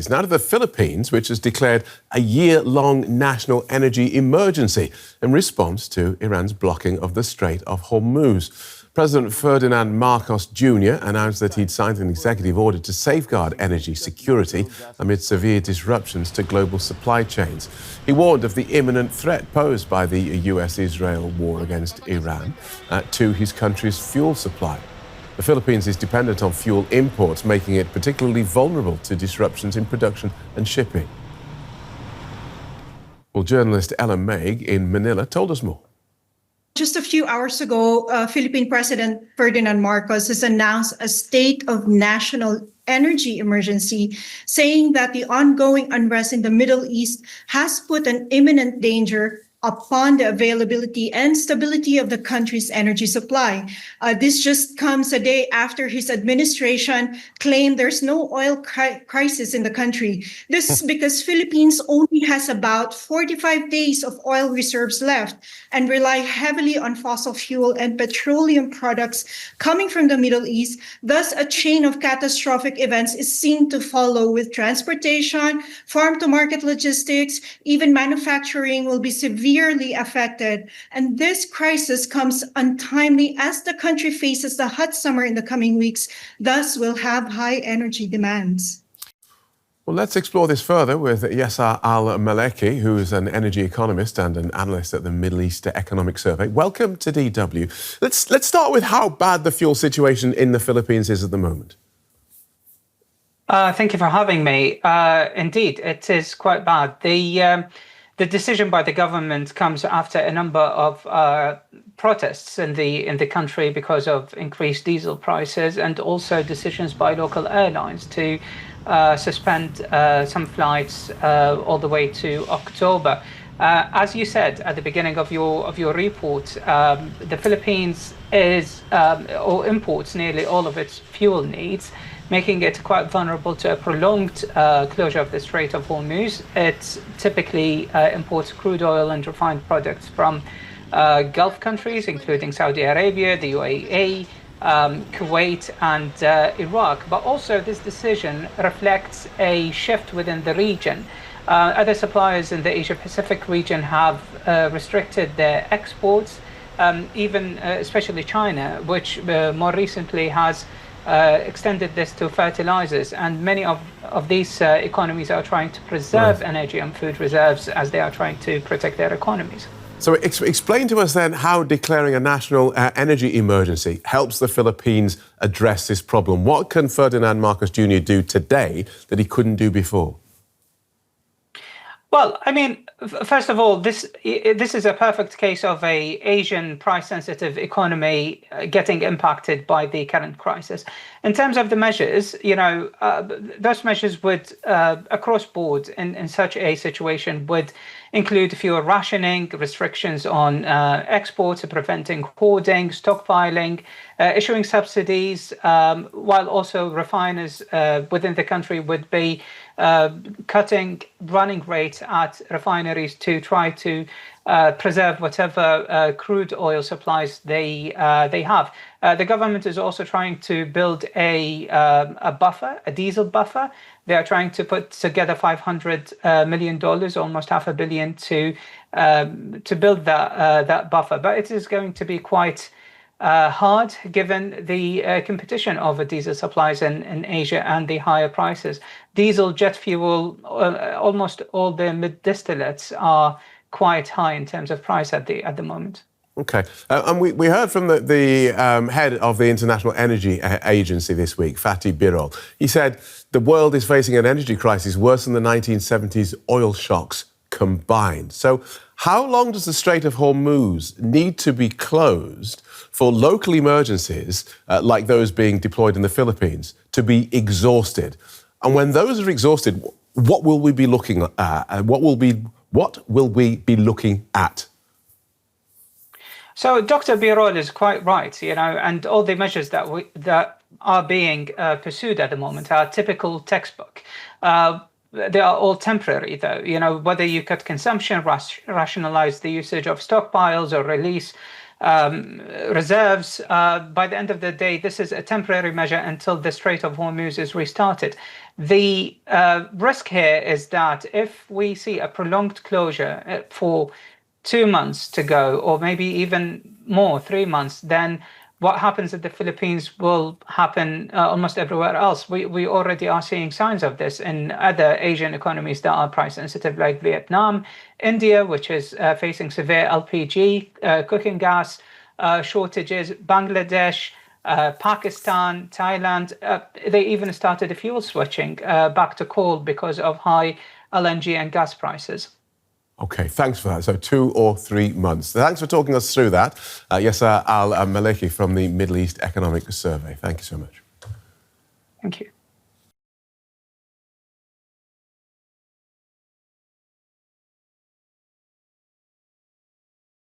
is. Now to the Philippines, which has declared a year-long national energy emergency in response to Iran's blocking of the Strait of Hormuz. President Ferdinand Marcos Junior announced that he'd signed an executive order to safeguard energy security amid severe disruptions to global supply chains. He warned of the imminent threat posed by the US-Israel war against Iran to his country's fuel supply. The Philippines is dependent on fuel imports, making it particularly vulnerable to disruptions in production and shipping. Well, journalist Ella Meg in Manila told us more. Just a few hours ago, Philippine President Ferdinand Marcos has announced a state of national energy emergency, saying that the ongoing unrest in the Middle East has put an imminent danger upon the availability and stability of the country's energy supply. This just comes a day after his administration claimed there's no oil crisis in the country. This is because Philippines only has about 45 days of oil reserves left and rely heavily on fossil fuel and petroleum products coming from the Middle East. Thus, a chain of catastrophic events is seen to follow, with transportation, farm-to-market logistics, even manufacturing will be severely affected. And this crisis comes untimely as the country faces the hot summer in the coming weeks, thus will have high energy demands. Well, let's explore this further with Yasser Al-Maleki, who is an energy economist and an analyst at the Middle East Economic Survey. Welcome to DW. Let's start with how bad the fuel situation in the Philippines is at the moment. Thank you for having me. Indeed, it is quite bad. The decision by the government comes after a number of protests in the country because of increased diesel prices, and also decisions by local airlines to suspend some flights all the way to October. As you said at the beginning of your report, the Philippines imports nearly all of its fuel needs, making it quite vulnerable to a prolonged closure of the Strait of Hormuz. It typically imports crude oil and refined products from Gulf countries, including Saudi Arabia, the UAE, Kuwait, and Iraq. But also, this decision reflects a shift within the region. Other suppliers in the Asia-Pacific region have restricted their exports, especially China, which more recently has extended this to fertilizers, and many of these economies are trying to preserve energy and food reserves as they are trying to protect their economies. So explain to us then how declaring a national energy emergency helps the Philippines address this problem. What can Ferdinand Marcos Junior do today that he couldn't do before? Well, I mean, first of all, this is a perfect case of an Asian price-sensitive economy getting impacted by the current crisis. In terms of the measures, those measures would, across board in such a situation, would include fuel rationing, restrictions on exports, preventing hoarding, stockpiling, issuing subsidies, while also refiners within the country would be cutting running rates at refineries to try to preserve whatever crude oil supplies they have. The government is also trying to build a buffer, a diesel buffer. They are trying to put together $500 million, almost $500 million, to build that buffer. But it is going to be quite hard, given the competition over diesel supplies in Asia and the higher prices. Diesel, jet fuel, almost all the mid-distillates are quite high in terms of price at the moment. Okay. And we heard from the head of the International Energy Agency this week, Fatih Birol. He said the world is facing an energy crisis worse than the 1970s oil shocks combined. So how long does the Strait of Hormuz need to be closed for local emergencies, like those being deployed in the Philippines, to be exhausted? And when those are exhausted, what will we be looking at? What will we be looking at? So Dr. Birol is quite right, and all the measures that are being pursued at the moment are typical textbook. They are all temporary, though. Whether you cut consumption, rationalize the usage of stockpiles, or release reserves. By the end of the day, this is a temporary measure until the Strait of Hormuz is restarted. The risk here is that if we see a prolonged closure for 2 months to go, or maybe even more, 3 months, then what happens in the Philippines will happen almost everywhere else. We already are seeing signs of this in other Asian economies that are price sensitive, like Vietnam, India, which is facing severe LPG, cooking gas shortages, Bangladesh, Pakistan, Thailand. They even started fuel switching back to coal because of high LNG and gas prices. OK, thanks for that. So 2 or 3 months. Thanks for talking us through that. Yasser Al-Maleki from the Middle East Economic Survey. Thank you so much. Thank you.